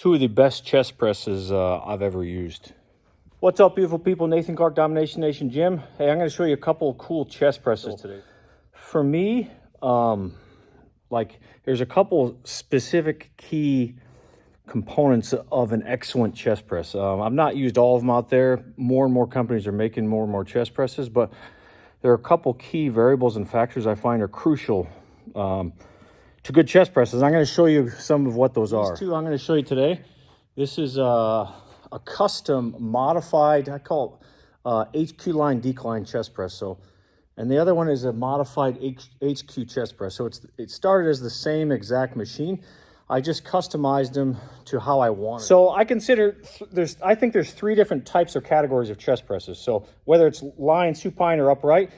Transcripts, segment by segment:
Two of the best chest presses I've ever used. What's up, beautiful people? Nathan Clark, Domination Nation Gym. Hey, I'm going to show you a couple of cool chest presses today. For me, there's a couple specific key components of an excellent chest press. I've not used all of them out there. More and more companies are making more and more chest presses, but there are a couple key variables and factors I find are crucial to good chest presses. I'm going to show you some of what those are. These two I'm going to show you today. This is a custom modified, I call it HQ line decline chest press. So, and the other one is a modified HQ chest press. So it started as the same exact machine. I just customized them to how I want it. So I consider I think there's three different types or categories of chest presses. So whether it's lying, supine, or upright,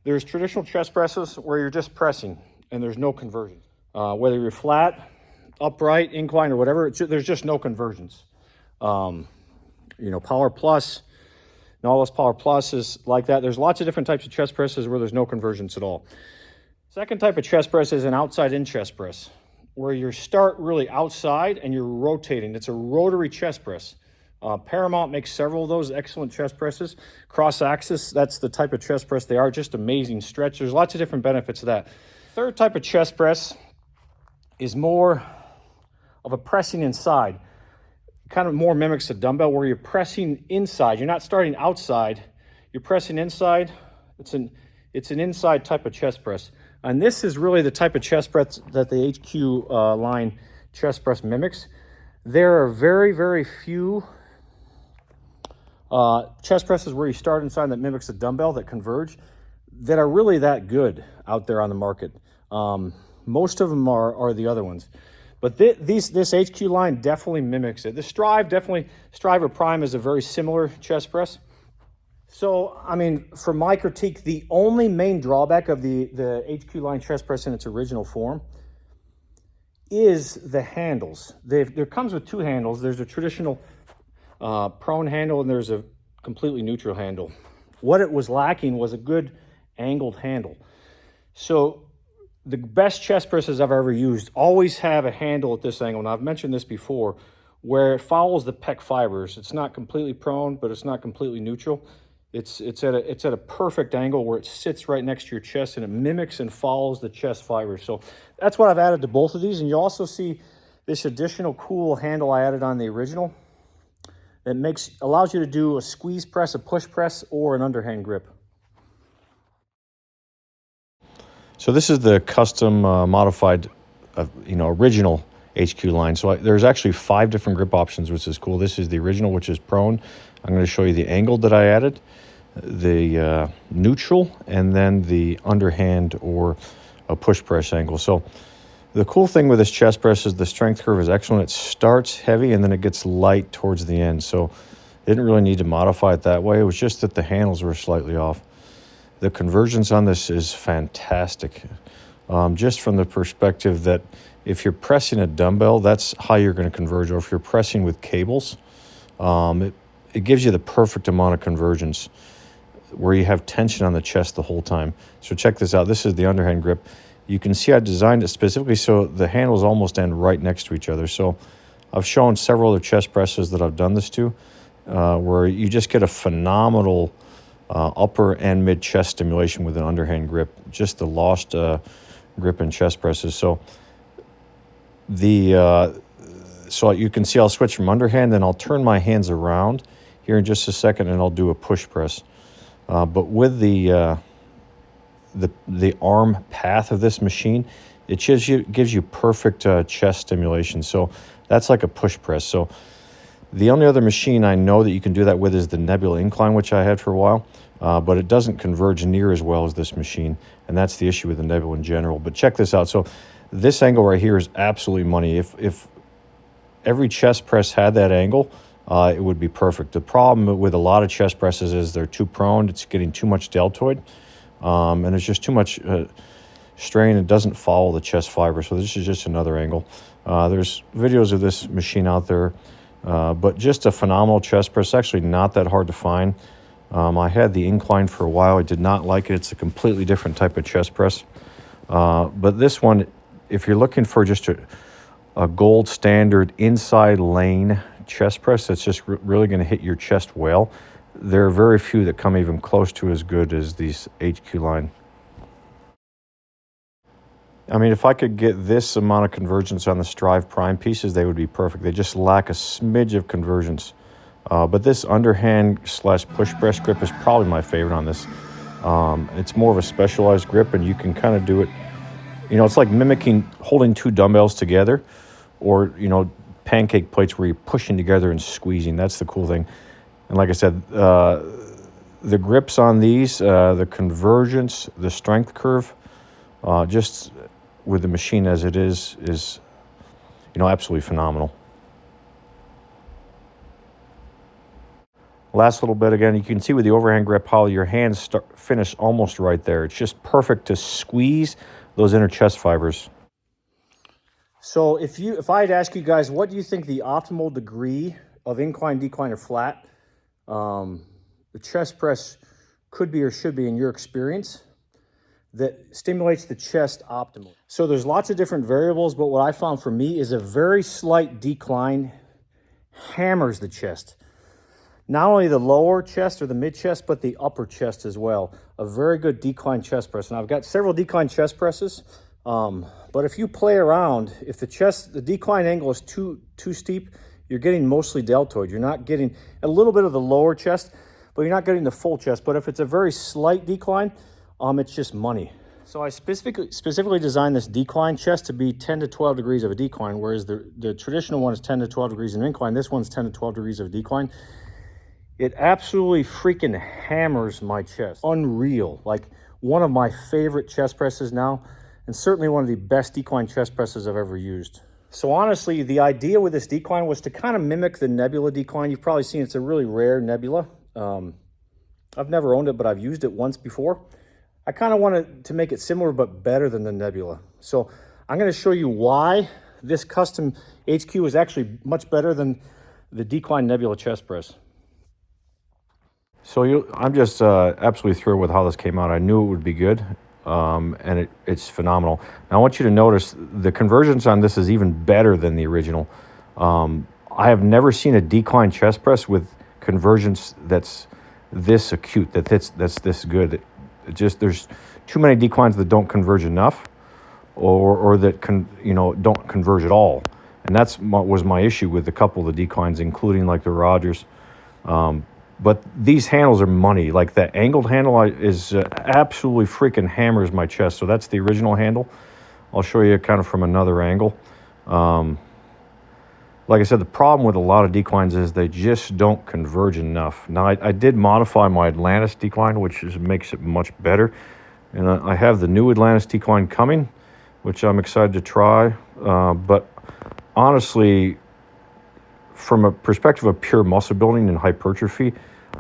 there's traditional chest presses where you're just pressing and there's no conversion. Whether you're flat, upright, incline, or whatever, there's just no conversions. Power Plus, Nautilus Power Plus is like that. There's lots of different types of chest presses where there's no conversions at all. Second type of chest press is an outside-in chest press, where you start really outside and you're rotating. It's a rotary chest press. Paramount makes several of those excellent chest presses. Cross-axis, that's the type of chest press they are, just amazing stretch. There's lots of different benefits of that. Third type of chest press is more of a pressing inside. Kind of more mimics a dumbbell where you're pressing inside. You're not starting outside, you're pressing inside. It's an inside type of chest press. And this is really the type of chest press that the HQ line chest press mimics. There are very, very few chest presses where you start inside that mimics a dumbbell that converge that are really that good out there on the market. Most of them are the other ones. But this HQ line definitely mimics it. The Strive or Prime is a very similar chest press. So, I mean, for my critique, the only main drawback of the HQ line chest press in its original form is the handles. There comes with two handles. There's a traditional prone handle and there's a completely neutral handle. What it was lacking was a good angled handle. So the best chest presses I've ever used always have a handle at this angle. And I've mentioned this before, where it follows the pec fibers. It's not completely prone, but it's not completely neutral. It's at a perfect angle where it sits right next to your chest and it mimics and follows the chest fibers. So that's what I've added to both of these. And you also see this additional cool handle I added on the original that allows you to do a squeeze press, a push press, or an underhand grip. So this is the custom modified, original HQ line. So there's actually 5 different grip options, which is cool. This is the original, which is prone. I'm going to show you the angle that I added, the neutral, and then the underhand or a push press angle. So the cool thing with this chest press is the strength curve is excellent. It starts heavy and then it gets light towards the end. So I didn't really need to modify it that way. It was just that the handles were slightly off. The convergence on this is fantastic. Just from the perspective that if you're pressing a dumbbell, that's how you're going to converge. Or if you're pressing with cables, it gives you the perfect amount of convergence where you have tension on the chest the whole time. So check this out. This is the underhand grip. You can see I designed it specifically so the handles almost end right next to each other. So I've shown several other chest presses that I've done this to where you just get a phenomenal upper and mid chest stimulation with an underhand grip, just the lost grip in chest presses. So so you can see I'll switch from underhand, then I'll turn my hands around here in just a second and I'll do a push press. But with the arm path of this machine, it gives you perfect chest stimulation. So that's like a push press. So the only other machine I know that you can do that with is the Nebula Incline, which I had for a while, but it doesn't converge near as well as this machine, and that's the issue with the Nebula in general. But check this out. So this angle right here is absolutely money. If every chest press had that angle, it would be perfect. The problem with a lot of chest presses is they're too prone. It's getting too much deltoid, and there's just too much strain. It doesn't follow the chest fiber, so this is just another angle. There's videos of this machine out there. But just a phenomenal chest press, actually not that hard to find. I had the Incline for a while. I did not like it. It's a completely different type of chest press. But this one, if you're looking for just a gold standard inside lane chest press that's just really going to hit your chest well. There are very few that come even close to as good as these HQ line. I mean, if I could get this amount of convergence on the Strive Prime pieces, they would be perfect. They just lack a smidge of convergence. But this underhand slash push press grip is probably my favorite on this. It's more of a specialized grip, and you can kind of do it. You know, it's like mimicking holding two dumbbells together, or, you know, pancake plates where you're pushing together and squeezing. That's the cool thing. And like I said, the grips on these, the convergence, the strength curve, just with the machine as it is, you know, absolutely phenomenal. Last little bit again, you can see with the overhand grip how your hands finish almost right there. It's just perfect to squeeze those inner chest fibers. So if I had asked you guys, what do you think the optimal degree of incline, decline, or flat the chest press could be or should be in your experience that stimulates the chest optimally? So there's lots of different variables, but what I found for me is a very slight decline hammers the chest. Not only the lower chest or the mid chest, but the upper chest as well. A very good decline chest press. And I've got several decline chest presses, but if you play around, if the decline angle is too steep, you're getting mostly deltoid. You're not getting a little bit of the lower chest, but you're not getting the full chest. But if it's a very slight decline, it's just money. So I specifically designed this decline chest to be 10 to 12 degrees of a decline, whereas the traditional one is 10 to 12 degrees of an incline. This one's 10 to 12 degrees of a decline. It absolutely freaking hammers my chest. Unreal. Like one of my favorite chest presses now, and certainly one of the best decline chest presses I've ever used. So honestly, the idea with this decline was to kind of mimic the Nebula decline. You've probably seen it's a really rare Nebula. I've never owned it, but I've used it once before. I kind of wanted to make it similar but better than the Nebula. So I'm going to show you why this custom HQ is actually much better than the decline Nebula chest press. So I'm just absolutely thrilled with how this came out. I knew it would be good, and it's phenomenal. Now I want you to notice the convergence on this is even better than the original. I have never seen a decline chest press with convergence that's this acute, that's this good. There's too many declines that don't converge enough, or that don't converge at all. And was my issue with a couple of the declines, including like the Rogers. But these handles are money. Like that angled handle is absolutely freaking hammers my chest. So that's the original handle. I'll show you kind of from another angle. Like I said, the problem with a lot of declines is they just don't converge enough. Now, I did modify my Atlantis decline, which makes it much better. And I have the new Atlantis decline coming, which I'm excited to try. But honestly, from a perspective of pure muscle building and hypertrophy,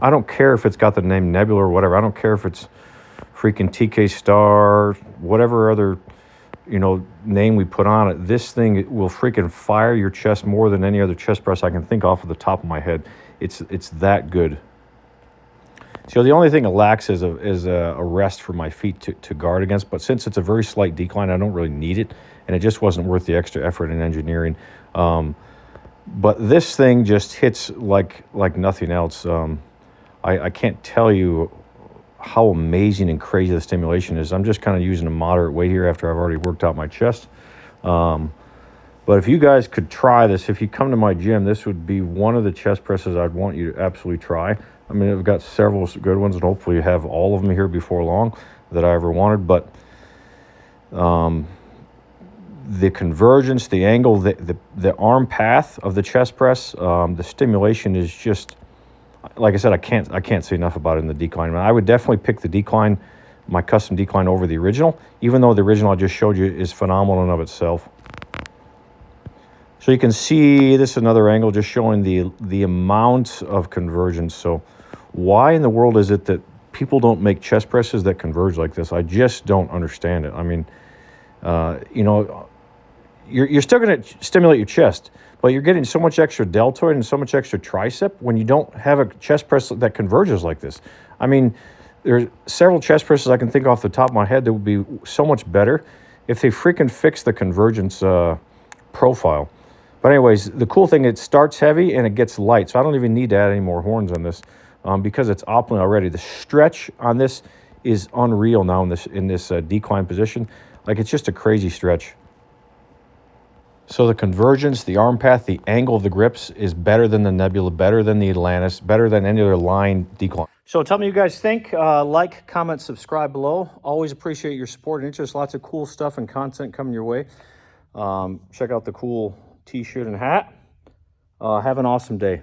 I don't care if it's got the name Nebula or whatever. I don't care if it's freaking TK Star, whatever other name we put on it. This thing will freaking fire your chest more than any other chest press I can think off the top of my head. It's that good. So the only thing it lacks is a rest for my feet to guard against. But since it's a very slight decline, I don't really need it, and it just wasn't worth the extra effort in engineering. But this thing just hits like nothing else. I can't tell you how amazing and crazy the stimulation is. I'm just kind of using a moderate weight here after I've already worked out my chest. But if you guys could try this, if you come to my gym, this would be one of the chest presses I'd want you to absolutely try. I mean, I've got several good ones, and hopefully you have all of them here before long that I ever wanted. But the convergence, the angle, the arm path of the chest press, the stimulation is just, like I said, I can't say enough about it in the decline. I would definitely pick the decline, my custom decline, over the original, even though the original I just showed you is phenomenal in of itself. So you can see this is another angle just showing the amount of convergence. So why in the world is it that people don't make chest presses that converge like this? I just don't understand it. I mean, you're still going to stimulate your chest, but you're getting so much extra deltoid and so much extra tricep when you don't have a chest press that converges like this. I mean, there's several chest presses I can think off the top of my head that would be so much better if they freaking fix the convergence profile. But anyways, the cool thing, it starts heavy and it gets light. So I don't even need to add any more horns on this because it's optimal already. The stretch on this is unreal now in this decline position. Like, it's just a crazy stretch. So the convergence, the arm path, the angle of the grips is better than the Nebula, better than the Atlantis, better than any other line decline. So tell me what you guys think. Like, comment, subscribe below. Always appreciate your support and interest. Lots of cool stuff and content coming your way. Check out the cool t-shirt and hat. Have an awesome day.